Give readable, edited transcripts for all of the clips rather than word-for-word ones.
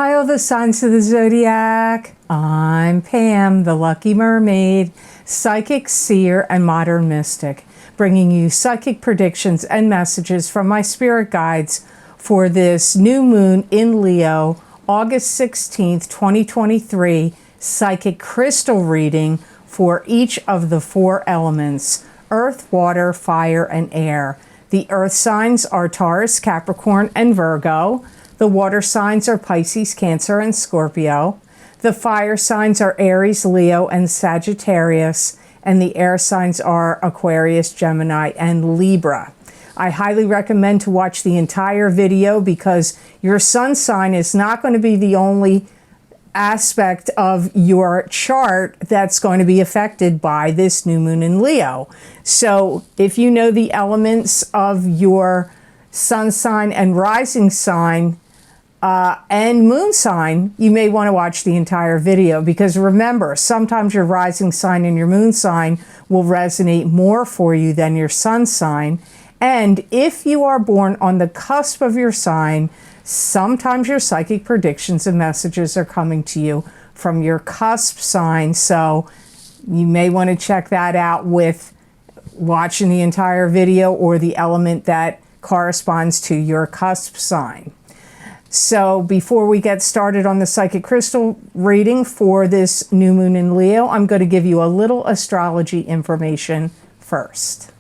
Hi, all the signs of the zodiac. I'm Pam, the Lucky Mermaid, psychic, seer, and modern mystic, bringing you psychic predictions and messages from my spirit guides for this new moon in Leo, August 16th, 2023, psychic crystal reading for each of the four elements: earth, water, fire, and air. The earth signs are Taurus, Capricorn, and Virgo. The water signs are Pisces, Cancer, and Scorpio. The fire signs are Aries, Leo, and Sagittarius. And the air signs are Aquarius, Gemini, and Libra. I highly recommend to watch the entire video because your sun sign is not going to be the only aspect of your chart that's going to be affected by this new moon in Leo. So if you know the elements of your sun sign and rising sign and moon sign, you may want to watch the entire video, because remember, sometimes your rising sign and your moon sign will resonate more for you than your sun sign. And if you are born on the cusp of your sign, sometimes your psychic predictions and messages are coming to you from your cusp sign. So you may want to check that out with watching the entire video or the element that corresponds to your cusp sign. So before we get started on the psychic crystal reading for this new moon in Leo, I'm going to give you a little astrology information first.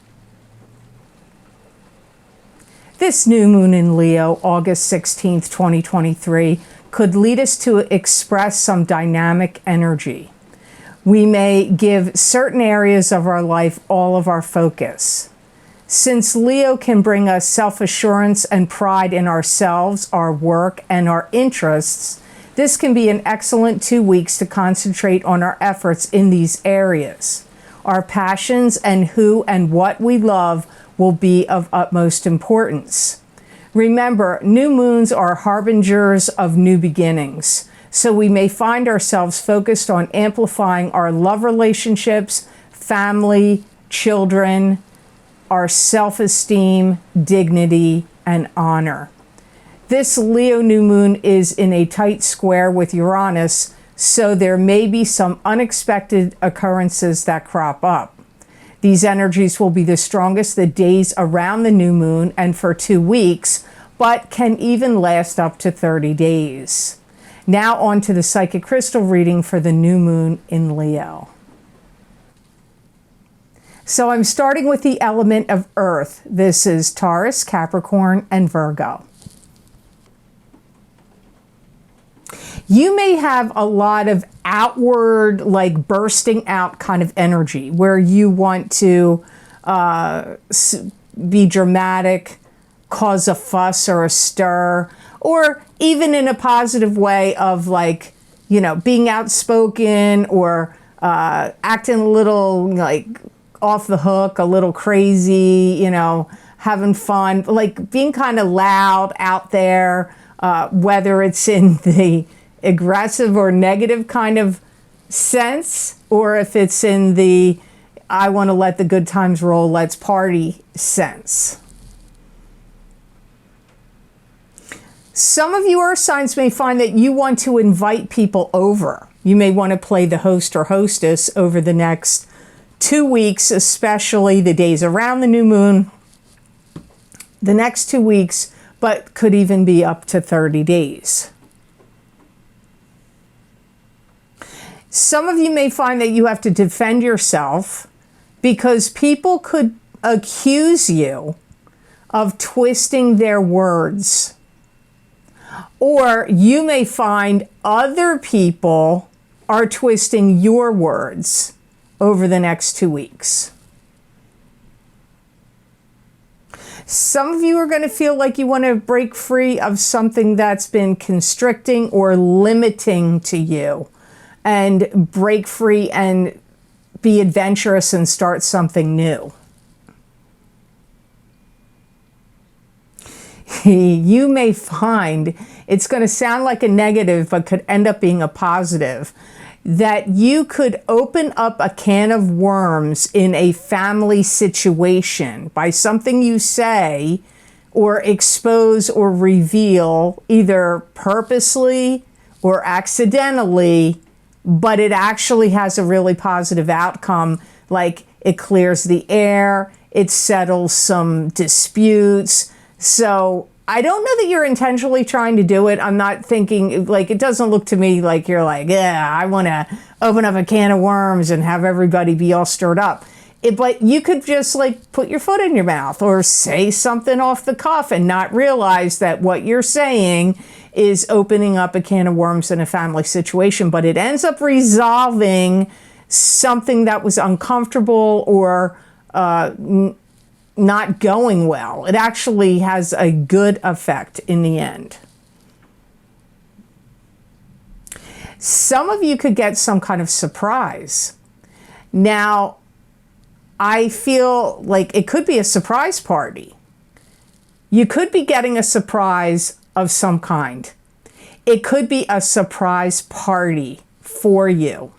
This new moon in Leo, August 16th, 2023, could lead us to express some dynamic energy. We may give certain areas of our life all of our focus. Since Leo can bring us self-assurance and pride in ourselves, our work, and our interests, this can be an excellent 2 weeks to concentrate on our efforts in these areas. Our passions and who and what we love will be of utmost importance. Remember, new moons are harbingers of new beginnings, so we may find ourselves focused on amplifying our love relationships, family, children, our self-esteem, dignity, and honor. This Leo new moon is in a tight square with Uranus, so there may be some unexpected occurrences that crop up. These energies will be the strongest the days around the new moon and for 2 weeks, but can even last up to 30 days. Now on to the psychic crystal reading for the new moon in Leo. So I'm starting with the element of earth. This is Taurus, Capricorn, and Virgo. You may have a lot of outward, like bursting out kind of energy where you want to be dramatic, cause a fuss or a stir, or even in a positive way of, like, you know, being outspoken or acting a little like off the hook, a little crazy, you know, having fun, like being kind of loud out there, whether it's in the aggressive or negative kind of sense, or if it's in the I want to let the good times roll, let's party sense. Some of your signs may find that you want to invite people over. You may want to play the host or hostess over the next 2 weeks, especially the days around the new moon, the next 2 weeks, but could even be up to 30 days. Some of you may find that you have to defend yourself because people could accuse you of twisting their words. Or you may find other people are twisting your words over the next 2 weeks. Some of you are going to feel like you want to break free of something that's been constricting or limiting to you, and break free and be adventurous and start something new. You may find, it's going to sound like a negative, but could end up being a positive, that you could open up a can of worms in a family situation by something you say or expose or reveal, either purposely or accidentally, but it actually has a really positive outcome. Like it clears the air, it settles some disputes. So I don't know that you're intentionally trying to do it. I'm not thinking, like, it doesn't look to me like you're like, yeah, I want to open up a can of worms and have everybody be all stirred up. But you could just like put your foot in your mouth or say something off the cuff and not realize that what you're saying is opening up a can of worms in a family situation. But it ends up resolving something that was uncomfortable or not going well. It actually has a good effect in the end. Some of you could get some kind of surprise. Now, I feel like it could be a surprise party. You could be getting a surprise of some kind. It could be a surprise party for you,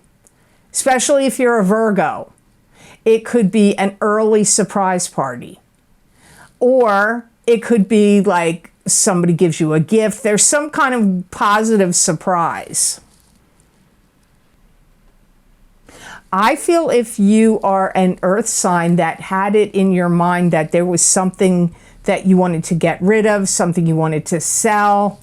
especially if you're a Virgo. It could be an early surprise party. Or it could be like somebody gives you a gift. There's some kind of positive surprise. I feel if you are an earth sign that had it in your mind that there was something that you wanted to get rid of, something you wanted to sell,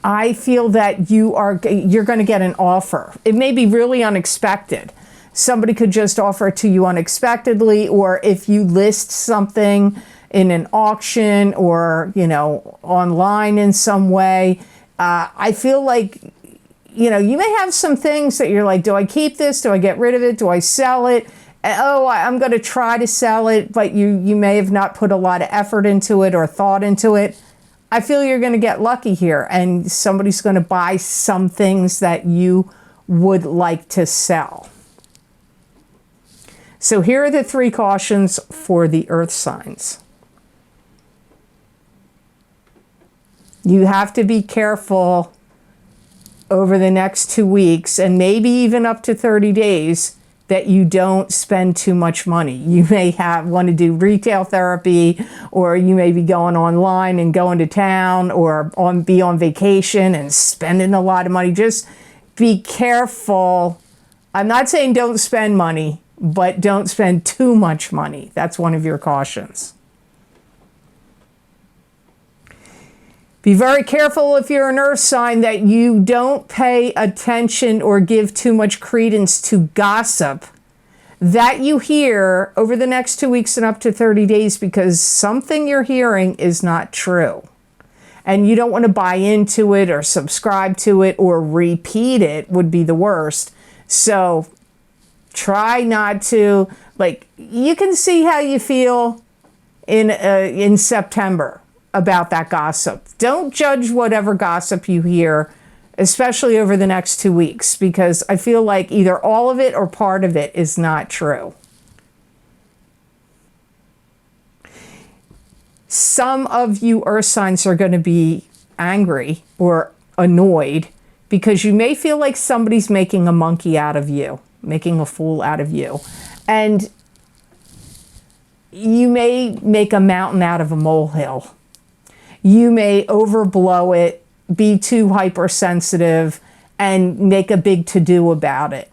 I feel that you're going to get an offer. It may be really unexpected. Somebody could just offer it to you unexpectedly, or if you list something in an auction or, online in some way, I feel like, you may have some things that you're like, do I keep this? Do I get rid of it? Do I sell it? Oh, I'm going to try to sell it, but you may have not put a lot of effort into it or thought into it. I feel you're going to get lucky here, and somebody's going to buy some things that you would like to sell. So here are the 3 cautions for the earth signs. You have to be careful over the next 2 weeks and maybe even up to 30 days that you don't spend too much money. You may want to do retail therapy, or you may be going online and going to town, or be on vacation and spending a lot of money. Just be careful. I'm not saying don't spend money, but don't spend too much money. That's one of your cautions. Be very careful if you're an earth sign that you don't pay attention or give too much credence to gossip that you hear over the next 2 weeks and up to 30 days, because something you're hearing is not true. And you don't want to buy into it or subscribe to it or repeat it, would be the worst. So try not to, you can see how you feel in September about that gossip. Don't judge whatever gossip you hear, especially over the next 2 weeks, because I feel like either all of it or part of it is not true. Some of you earth signs are going to be angry or annoyed because you may feel like somebody's making a monkey out of you, making a fool out of you. And you may make a mountain out of a molehill. You may overblow it, be too hypersensitive, and make a big to-do about it.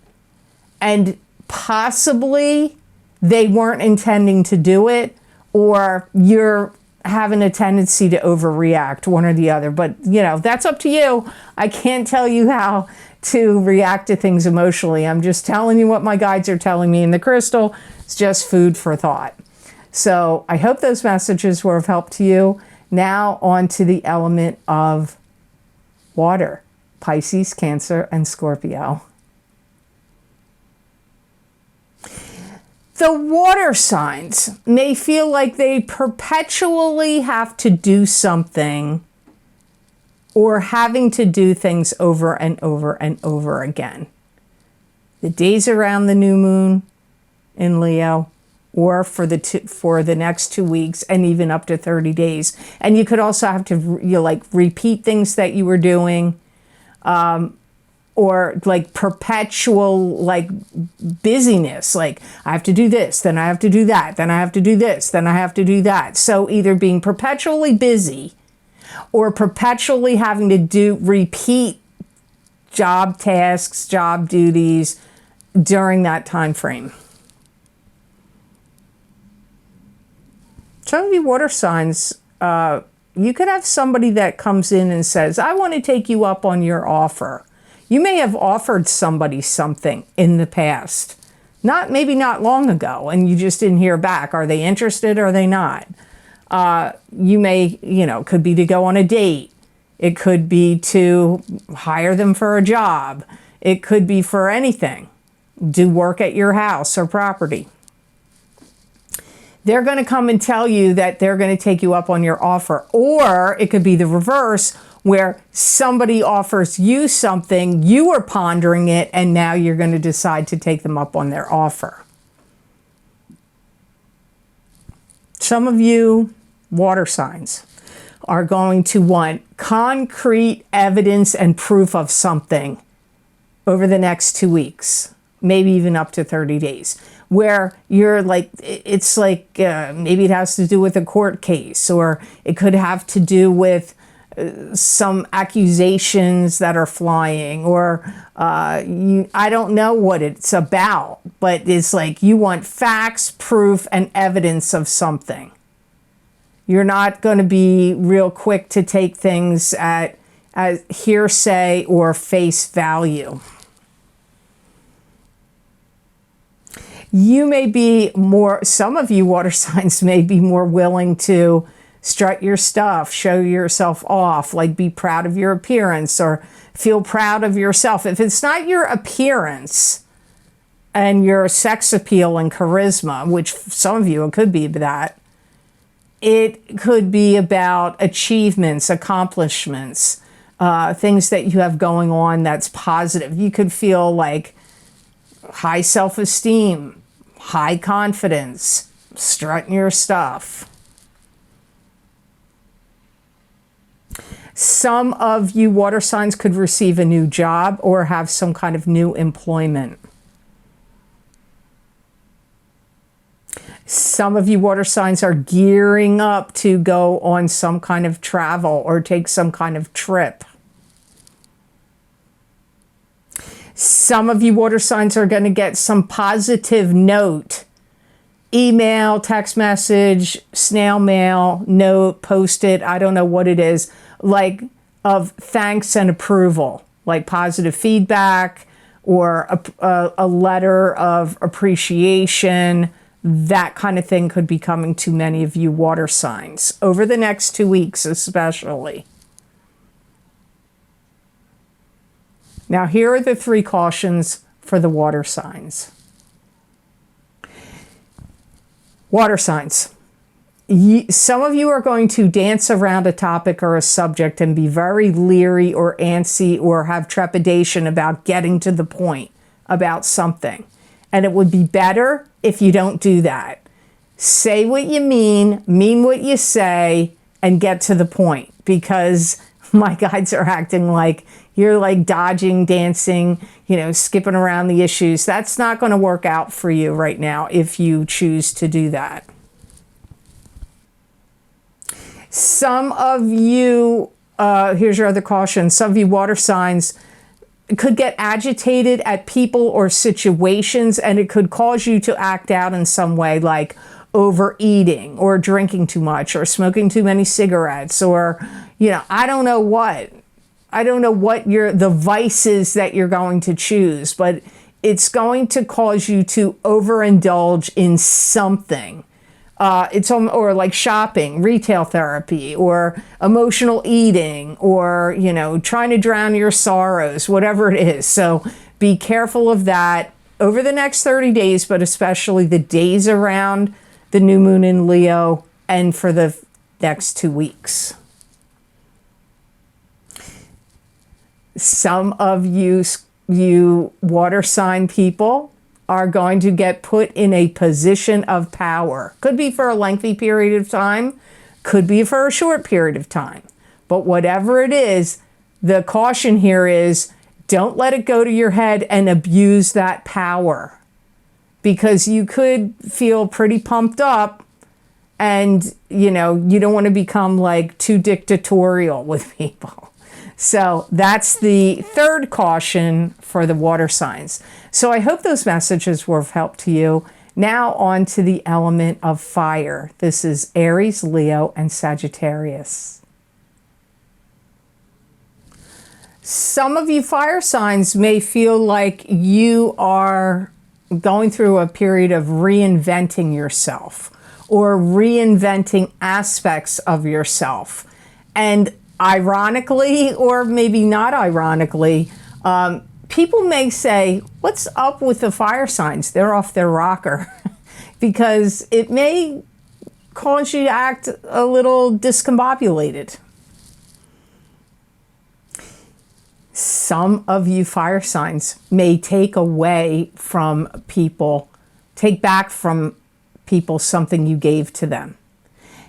And possibly they weren't intending to do it, or you're having a tendency to overreact, one or the other. But, that's up to you. I can't tell you how to react to things emotionally. I'm just telling you what my guides are telling me in the crystal. It's just food for thought. So I hope those messages were of help to you. Now on to the element of water, Pisces, Cancer, and Scorpio. The water signs may feel like they perpetually have to do something, or having to do things over and over and over again. The days around the new moon in Leo, or for the next 2 weeks and even up to 30 days. And you could also have to repeat things that you were doing, or perpetual busyness. Like, I have to do this, then I have to do that, then I have to do this, then I have to do that. So either being perpetually busy, or perpetually having to repeat job tasks, job duties during that time frame. Some of you water signs, you could have somebody that comes in and says, I want to take you up on your offer. You may have offered somebody something in the past, maybe not long ago, and you just didn't hear back. Are they interested or are they not? You may, could be to go on a date. It could be to hire them for a job. It could be for anything. Do work at your house or property. They're going to come and tell you that they're going to take you up on your offer. Or it could be the reverse, where somebody offers you something, you are pondering it, and now you're going to decide to take them up on their offer. Some of you water signs are going to want concrete evidence and proof of something over the next 2 weeks, maybe even up to 30 days, where you're like, it's like maybe it has to do with a court case, or it could have to do with some accusations that are flying, or I don't know what it's about, but it's like you want facts, proof, and evidence of something. You're not going to be real quick to take things as hearsay or face value. You may be some of you water signs may be more willing to strut your stuff, show yourself off, like be proud of your appearance or feel proud of yourself. If it's not your appearance and your sex appeal and charisma, which some of you, it could be that, it could be about achievements, accomplishments, things that you have going on that's positive. You could feel like high self-esteem, high confidence, strutting your stuff. Some of you water signs could receive a new job or have some kind of new employment. Some of you water signs are gearing up to go on some kind of travel or take some kind of trip. Some of you water signs are going to get some positive note, email, text message, snail mail, note, post-it, I don't know what it is, like of thanks and approval, like positive feedback or a letter of appreciation. That kind of thing could be coming to many of you water signs over the next 2 weeks especially. Now, here are the 3 cautions for the water signs. Water signs. Some of you are going to dance around a topic or a subject and be very leery or antsy or have trepidation about getting to the point about something. And it would be better if you don't do that. Say what you mean what you say, and get to the point, because my guides are acting like you're like dodging, dancing, skipping around the issues. That's not going to work out for you right now if you choose to do that. Some of you, here's your other caution, some of you water signs could get agitated at people or situations, and it could cause you to act out in some way, like overeating or drinking too much or smoking too many cigarettes, or, I don't know what the vices that you're going to choose, but it's going to cause you to overindulge in something. Or like shopping, retail therapy, or emotional eating, or, trying to drown your sorrows, whatever it is. So be careful of that over the next 30 days, but especially the days around the new moon in Leo and for the next 2 weeks. Some of you water sign people are going to get put in a position of power. Could be for a lengthy period of time, could be for a short period of time. But whatever it is, the caution here is don't let it go to your head and abuse that power, because you could feel pretty pumped up And, you know, you don't want to become like too dictatorial with people. So that's the third caution for the water signs. So I hope those messages were of help to you. Now on to the element of fire. This is Aries, Leo, and Sagittarius. Some of you fire signs may feel like you are going through a period of reinventing yourself or reinventing aspects of yourself. And ironically, or maybe not ironically, people may say, what's up with the fire signs? They're off their rocker. Because it may cause you to act a little discombobulated. Some of you fire signs may take away from people, take back from people something you gave to them.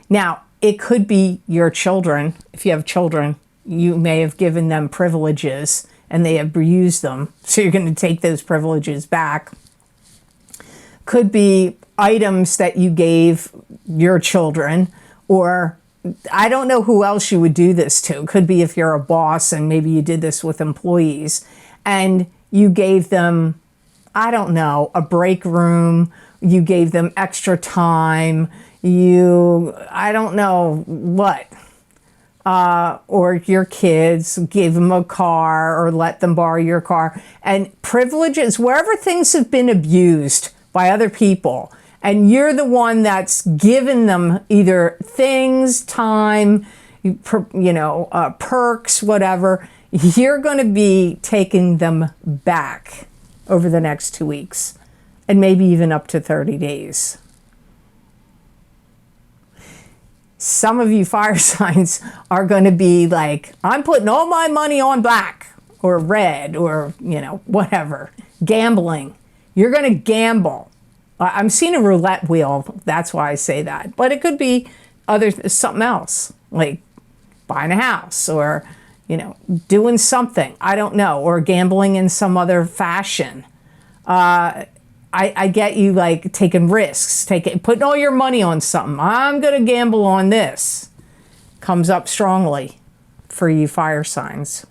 Now, it could be your children. If you have children, you may have given them privileges and they abused them. So you're going to take those privileges back. Could be items that you gave your children, or I don't know who else you would do this to. It could be if you're a boss and maybe you did this with employees and you gave them, I don't know, a break room, you gave them extra time, I don't know what, or your kids gave them a car or let them borrow your car. And privileges, wherever things have been abused by other people, and you're the one that's given them either things, time, perks, whatever, you're going to be taking them back over the next 2 weeks and maybe even up to 30 days. Some of you fire signs are going to be like, I'm putting all my money on black or red or, whatever. Gambling. You're going to gamble. I'm seeing a roulette wheel. That's why I say that. But it could be something else, like buying a house or, doing something. I don't know. Or gambling in some other fashion. I get you like taking risks, putting all your money on something. I'm going to gamble on this. Comes up strongly for you fire signs.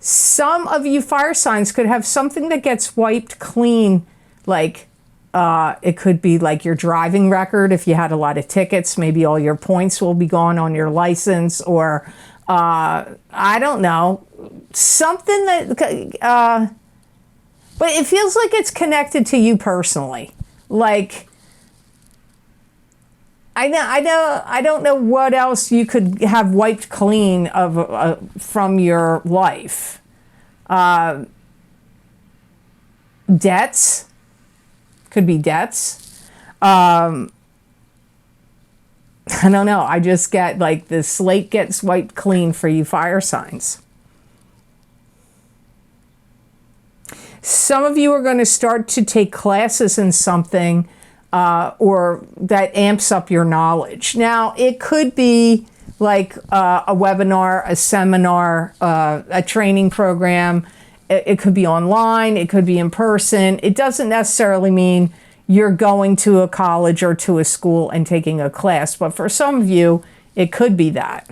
Some of you fire signs could have something that gets wiped clean, like it could be like your driving record. If you had a lot of tickets, maybe all your points will be gone on your license, or I don't know, something that, but it feels like it's connected to you personally. Like, I don't know what else you could have wiped clean of from your life. Debts, could be debts. I don't know. I just get like the slate gets wiped clean for you fire signs. Some of you are going to start to take classes in something or that amps up your knowledge. Now, it could be like a webinar, a seminar, a training program. It could be online. It could be in person. It doesn't necessarily mean you're going to a college or to a school and taking a class. But for some of you, it could be that.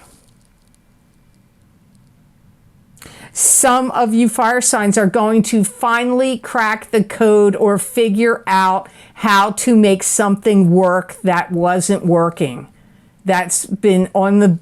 Some of you fire signs are going to finally crack the code or figure out how to make something work that wasn't working. That's been on the,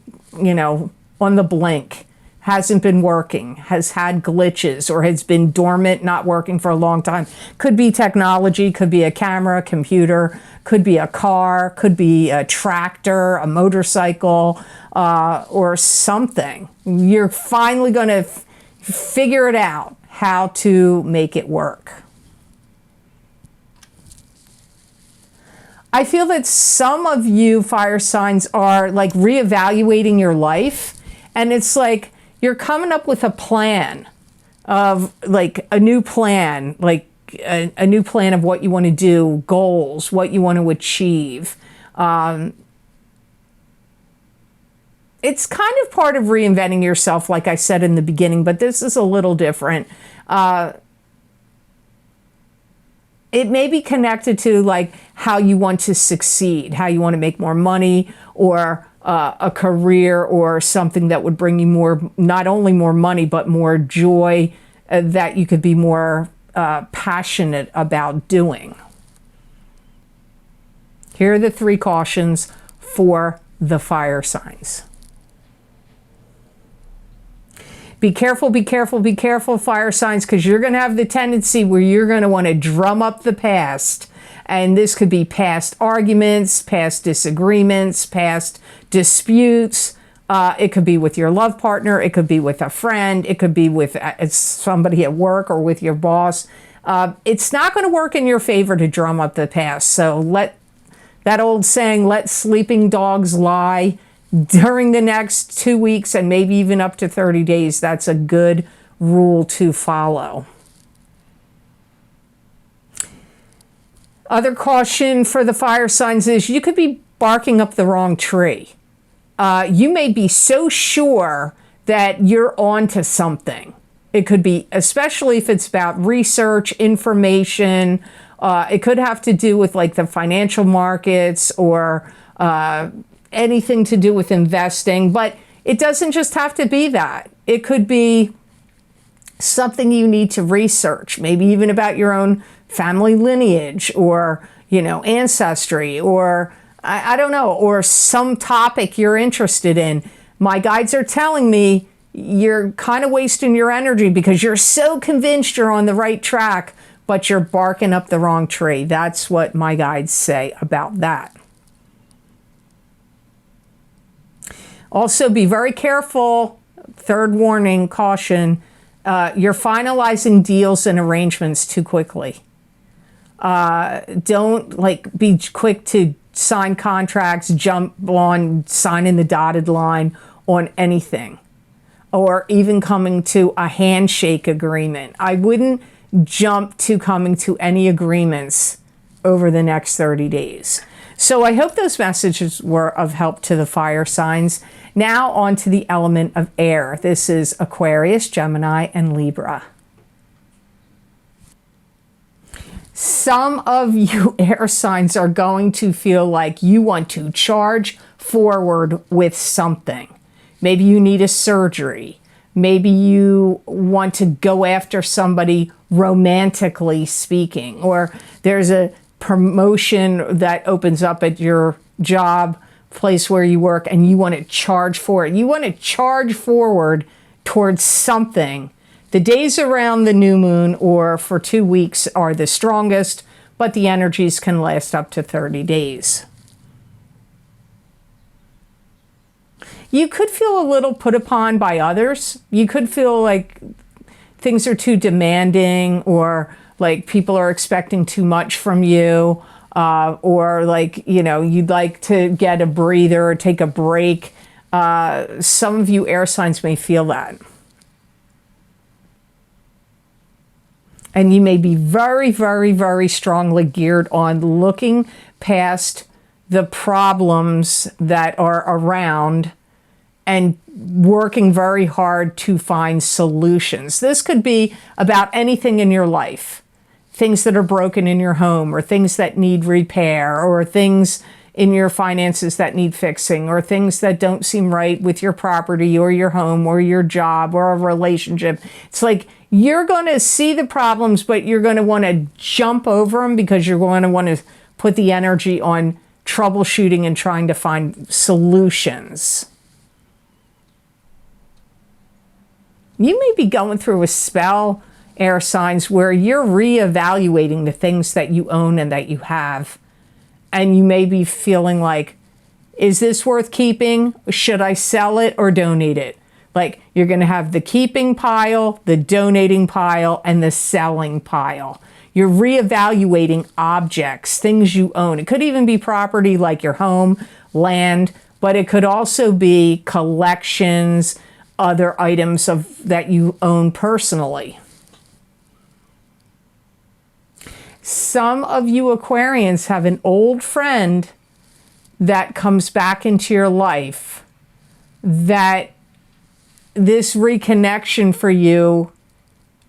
on the blink, hasn't been working, has had glitches, or has been dormant, not working for a long time. Could be technology, could be a camera, computer, could be a car, could be a tractor, a motorcycle, or something. You're finally going to figure it out how to make it work. I feel that some of you fire signs are like reevaluating your life, and it's like you're coming up with a plan of like a new plan, like a new plan of what you want to do, goals, what you want to achieve. It's kind of part of reinventing yourself, like I said in the beginning, but this is a little different. it may be connected to like how you want to succeed, how you want to make more money, or a career, or something that would bring you more, not only more money, but more joy, that you could be more passionate about doing. Here are the 3 cautions for the fire signs. Be careful, be careful, be careful, fire signs, because you're going to have the tendency where you're going to want to drum up the past. And this could be past arguments, past disagreements, past disputes. It could be with your love partner. It could be with a friend. It could be with somebody at work or with your boss. It's not going to work in your favor to drum up the past. So let that old saying, let sleeping dogs lie, during the next 2 weeks and maybe even up to 30 days. That's a good rule to follow. Other caution for the fire signs is you could be barking up the wrong tree. You may be so sure that you're onto something. It could be, especially if it's about research, information. It could have to do with like the financial markets, or anything to do with investing, but it doesn't just have to be that. It could be something you need to research, maybe even about your own family lineage, or, ancestry, or I don't know, or some topic you're interested in. My guides are telling me you're kind of wasting your energy because you're so convinced you're on the right track, but you're barking up the wrong tree. That's what my guides say about that. Also, be very careful. 3rd warning, caution. You're finalizing deals and arrangements too quickly. Don't be quick to sign contracts, jump on signing the dotted line on anything, or even coming to a handshake agreement. I wouldn't jump to coming to any agreements over the next 30 days. So I hope those messages were of help to the fire signs. Now on to the element of air. This is Aquarius, Gemini, and Libra. Some of you air signs are going to feel like you want to charge forward with something. Maybe you need a surgery. Maybe you want to go after somebody romantically speaking, or there's a promotion that opens up at your job, place where you work, and you want to charge for it. You want to charge forward towards something. The days around the new moon or for 2 weeks are the strongest, but the energies can last up to 30 days. You could feel a little put upon by others. You could feel like things are too demanding, or like people are expecting too much from you, or like, you'd like to get a breather or take a break. Some of you air signs may feel that. And you may be very, very, very strongly geared on looking past the problems that are around and working very hard to find solutions. This could be about anything in your life. Things that are broken in your home, or things that need repair, or things in your finances that need fixing, or things that don't seem right with your property or your home or your job or a relationship. It's like you're going to see the problems, but you're going to want to jump over them because you're going to want to put the energy on troubleshooting and trying to find solutions. You may be going through a spell, air signs, where you're reevaluating the things that you own and that you have. And you may be feeling like, is this worth keeping? Should I sell it or donate it? Like, you're going to have the keeping pile, the donating pile, and the selling pile. You're reevaluating objects, things you own. It could even be property like your home, land, but it could also be collections, other items that you own personally. Some of you Aquarians have an old friend that comes back into your life, that this reconnection for you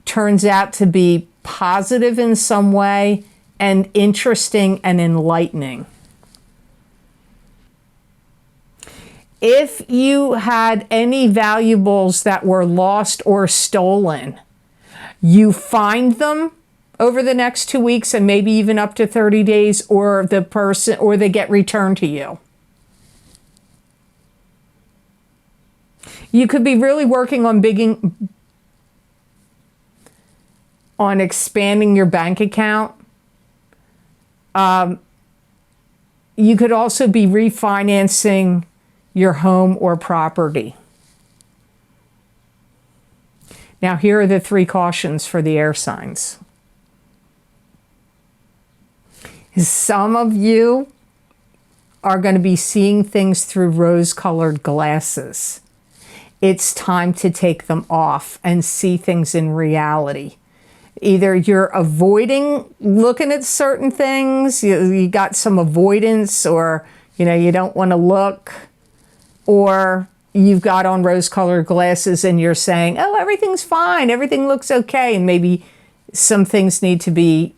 turns out to be positive in some way and interesting and enlightening. If you had any valuables that were lost or stolen, you find them over the next 2 weeks and maybe even up to 30 days, or they get returned to you. You could be really working on expanding your bank account. You could also be refinancing your home or property. Now, here are the 3 cautions for the air signs. Some of you are going to be seeing things through rose-colored glasses. It's time to take them off and see things in reality. Either you're avoiding looking at certain things, you got some avoidance, or you don't want to look, or you've got on rose-colored glasses and you're saying, oh, everything's fine, everything looks okay, and maybe some things need to be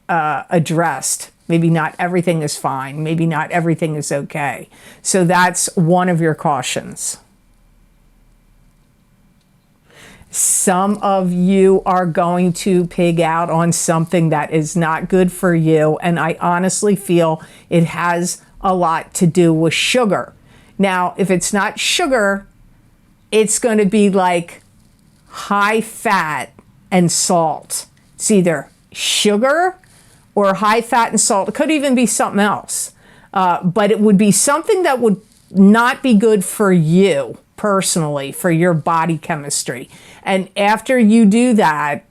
addressed. Maybe not everything is fine, maybe not everything is okay. So that's one of your cautions. Some of you are going to pig out on something that is not good for you, and I honestly feel it has a lot to do with sugar. Now, if it's not sugar, it's going to be like high fat and salt. It's either sugar or high fat and salt. It could even be something else. But it would be something that would not be good for you personally, for your body chemistry. And after you do that,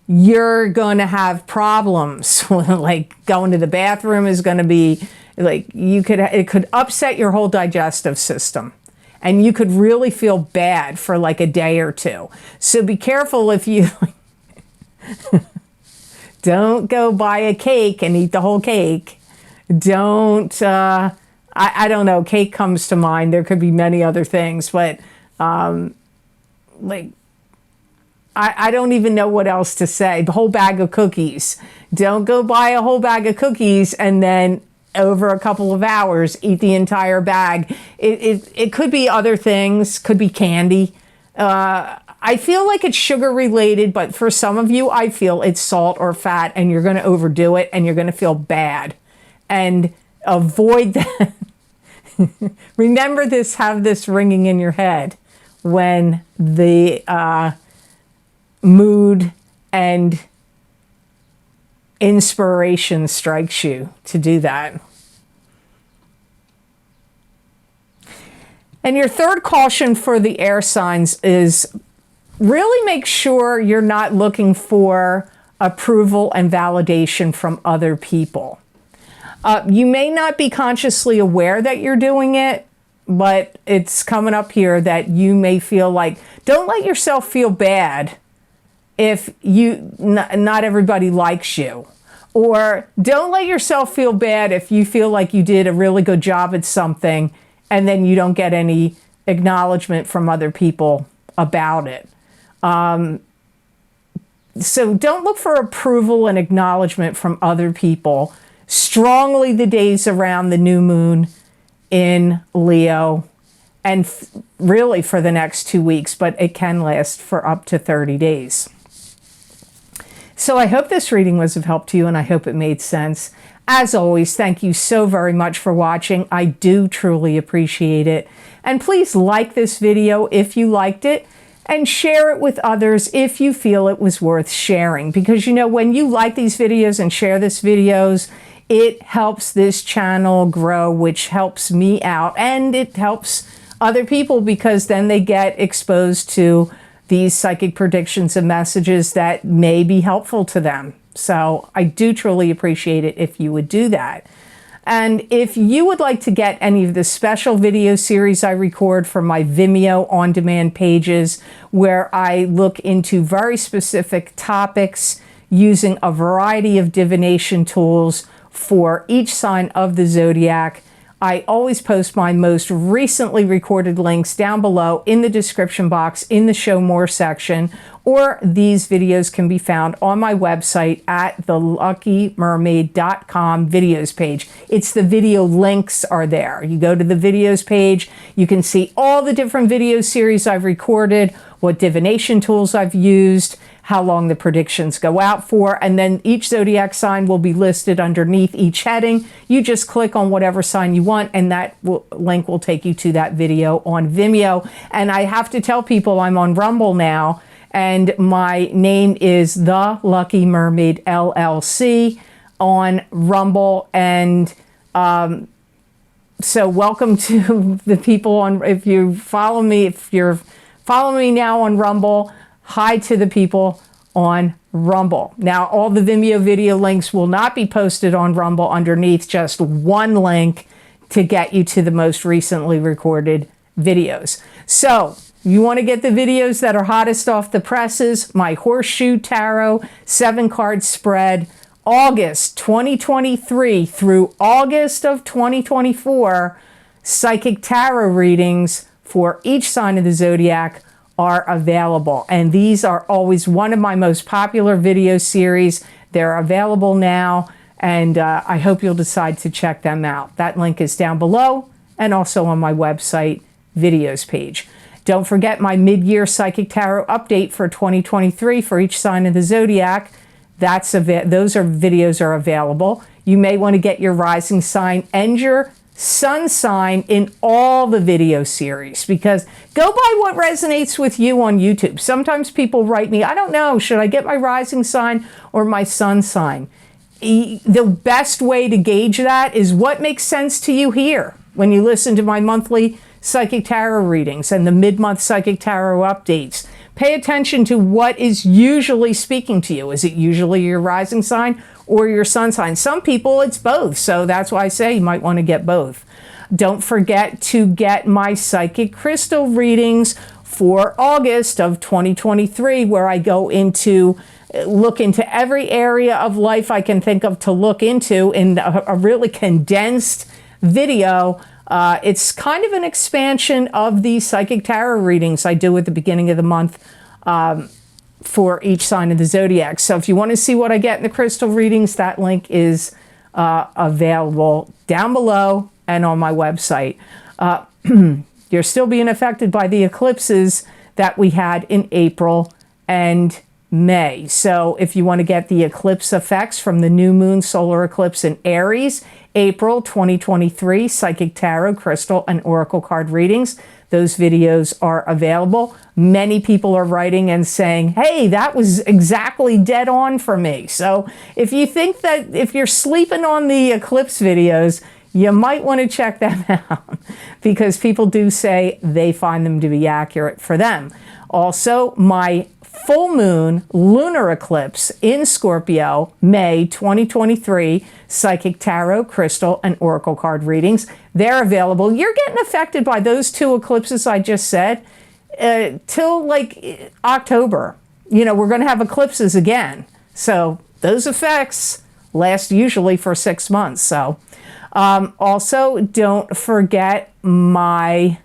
you're going to have problems. Like going to the bathroom is going to be like, it could upset your whole digestive system. And you could really feel bad for like a day or two. So be careful if you don't go buy a cake and eat the whole cake. Don't, I don't know, cake comes to mind. There could be many other things, but like, I don't even know what else to say. The whole bag of cookies. Don't go buy a whole bag of cookies and then over a couple of hours eat the entire bag. It could be other things, could be candy. I feel like it's sugar related, but for some of you, I feel it's salt or fat, and you're going to overdo it and you're going to feel bad. And avoid that. Remember this, have this ringing in your head when the mood and inspiration strikes you to do that. And your third caution for the air signs is really make sure you're not looking for approval and validation from other people. You may not be consciously aware that you're doing it, but it's coming up here that you may feel like, don't let yourself feel bad if not everybody likes you. Or don't let yourself feel bad if you feel like you did a really good job at something and then you don't get any acknowledgement from other people about it. So don't look for approval and acknowledgement from other people. Strongly the days around the new moon in Leo, and really for the next 2 weeks, but it can last for up to 30 days. So I hope this reading was of help to you, and I hope it made sense. As always, thank you so very much for watching. I do truly appreciate it. And please like this video if you liked it, and share it with others if you feel it was worth sharing. Because when you like these videos and share these videos, it helps this channel grow, which helps me out, and it helps other people because then they get exposed to these psychic predictions and messages that may be helpful to them. So I do truly appreciate it if you would do that. And if you would like to get any of the special video series I record for my Vimeo on-demand pages, where I look into very specific topics using a variety of divination tools for each sign of the zodiac, I always post my most recently recorded links down below in the description box in the Show More section, or these videos can be found on my website at theluckymermaid.com videos page. It's the video links are there. You go to the videos page, you can see all the different video series I've recorded, what divination tools I've used, how long the predictions go out for, and then each zodiac sign will be listed underneath each heading. You just click on whatever sign you want, and that link will take you to that video on Vimeo. And I have to tell people I'm on Rumble now, and my name is The Lucky Mermaid LLC on Rumble. And so welcome to the people on, if you're following me now on Rumble, hi to the people on Rumble. Now, all the Vimeo video links will not be posted on Rumble underneath, just one link to get you to the most recently recorded videos. So, you want to get the videos that are hottest off the presses, my Horseshoe Tarot 7-card spread, August 2023 through August of 2024, psychic tarot readings for each sign of the zodiac are available. And these are always one of my most popular video series. They're available now, and I hope you'll decide to check them out. That link is down below and also on my website videos page. Don't forget my mid-year psychic tarot update for 2023 for each sign of the zodiac. Those videos are available. You may want to get your rising sign and your sun sign in all the video series, because go by what resonates with you on YouTube. Sometimes people write me, I don't know, should I get my rising sign or my sun sign? The best way to gauge that is what makes sense to you here when you listen to my monthly psychic tarot readings and the mid-month psychic tarot updates. Pay attention to what is usually speaking to you. Is it usually your rising sign or your sun sign? Some people, it's both. So that's why I say you might want to get both. Don't forget to get my psychic crystal readings for August of 2023, where I go look into every area of life I can think of to look into in a really condensed video. It's kind of an expansion of the psychic tarot readings I do at the beginning of the month for each sign of the zodiac. So if you want to see what I get in the crystal readings, that link is available down below and on my website. You're still being affected by the eclipses that we had in April and May. So if you want to get the eclipse effects from the new moon solar eclipse in Aries, April 2023, psychic tarot, crystal, and oracle card readings, those videos are available. Many people are writing and saying, hey, that was exactly dead on for me. So if you think that if you're sleeping on the eclipse videos, you might want to check them out, because people do say they find them to be accurate for them. Also, my full moon lunar eclipse in Scorpio, May 2023, psychic tarot, crystal, and oracle card readings. They're available. You're getting affected by those two eclipses I just said till like October. You know, we're going to have eclipses again. So those effects last usually for 6 months. So also, don't forget my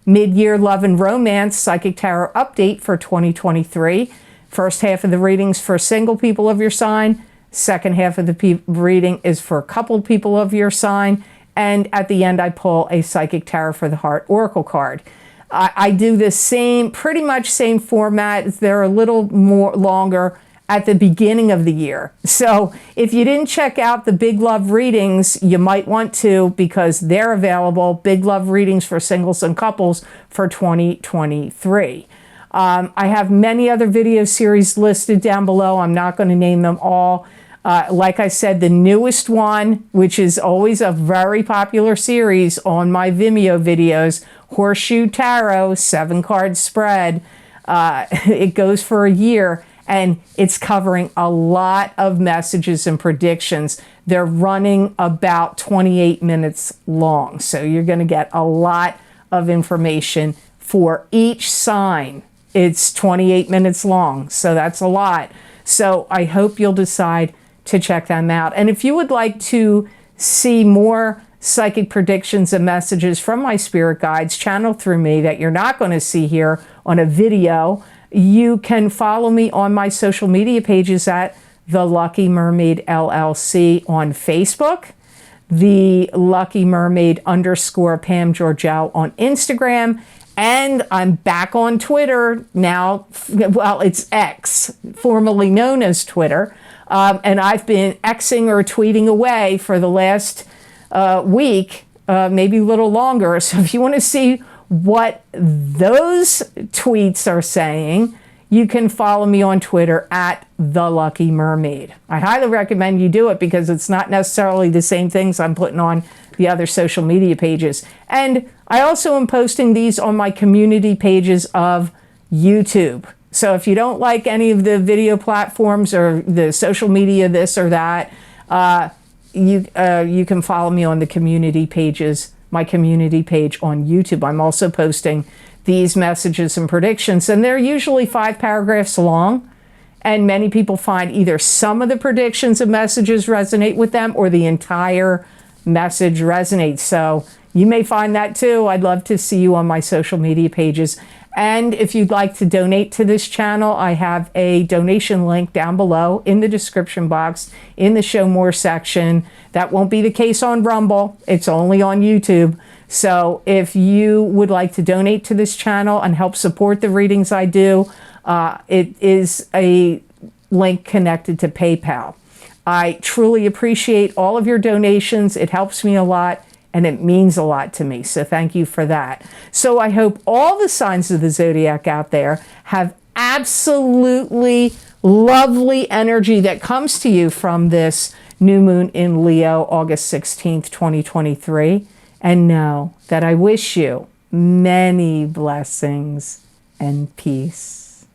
mid-year love and romance psychic tarot update for 2023. First half of the readings for single people of your sign. Second half of the reading is for coupled people of your sign. And at the end, I pull a psychic tarot for the heart oracle card. I do the pretty much same format. They're a little more longer at the beginning of the year. So if you didn't check out the Big Love readings, you might want to, because they're available. Big Love readings for singles and couples for 2023. I have many other video series listed down below. I'm not going to name them all. Like I said, the newest one, which is always a very popular series on my Vimeo videos, Horseshoe Tarot 7-card spread. It goes for a year. And it's covering a lot of messages and predictions. They're running about 28 minutes long. So you're going to get a lot of information for each sign. It's 28 minutes long. So that's a lot. So I hope you'll decide to check them out. And if you would like to see more psychic predictions and messages from my spirit guides channeled through me that you're not going to see here on a video, You can follow me on my social media pages at the Lucky Mermaid LLC on Facebook, the Lucky Mermaid _ Pam Georgel on Instagram, and I'm back on Twitter now. Well, it's X, formerly known as Twitter, and I've been Xing or tweeting away for the last week, maybe a little longer. So if you want to see what those tweets are saying, you can follow me on Twitter at The Lucky Mermaid. I highly recommend you do it because it's not necessarily the same things I'm putting on the other social media pages. And I also am posting these on my community pages of YouTube. So if you don't like any of the video platforms or the social media, this or that, you can follow me on the community pages, my community page on YouTube. I'm also posting these messages and predictions, and they're usually 5 paragraphs long, and many people find either some of the predictions and messages resonate with them or the entire message resonates. So you may find that too. I'd love to see you on my social media pages. And if you'd like to donate to this channel, I have a donation link down below in the description box in the Show More section. That won't be the case on Rumble. It's only on YouTube. So if you would like to donate to this channel and help support the readings I do, it is a link connected to PayPal. I truly appreciate all of your donations. It helps me a lot, and it means a lot to me. So thank you for that. So I hope all the signs of the zodiac out there have absolutely lovely energy that comes to you from this new moon in Leo, August 16th, 2023. And know that I wish you many blessings and peace.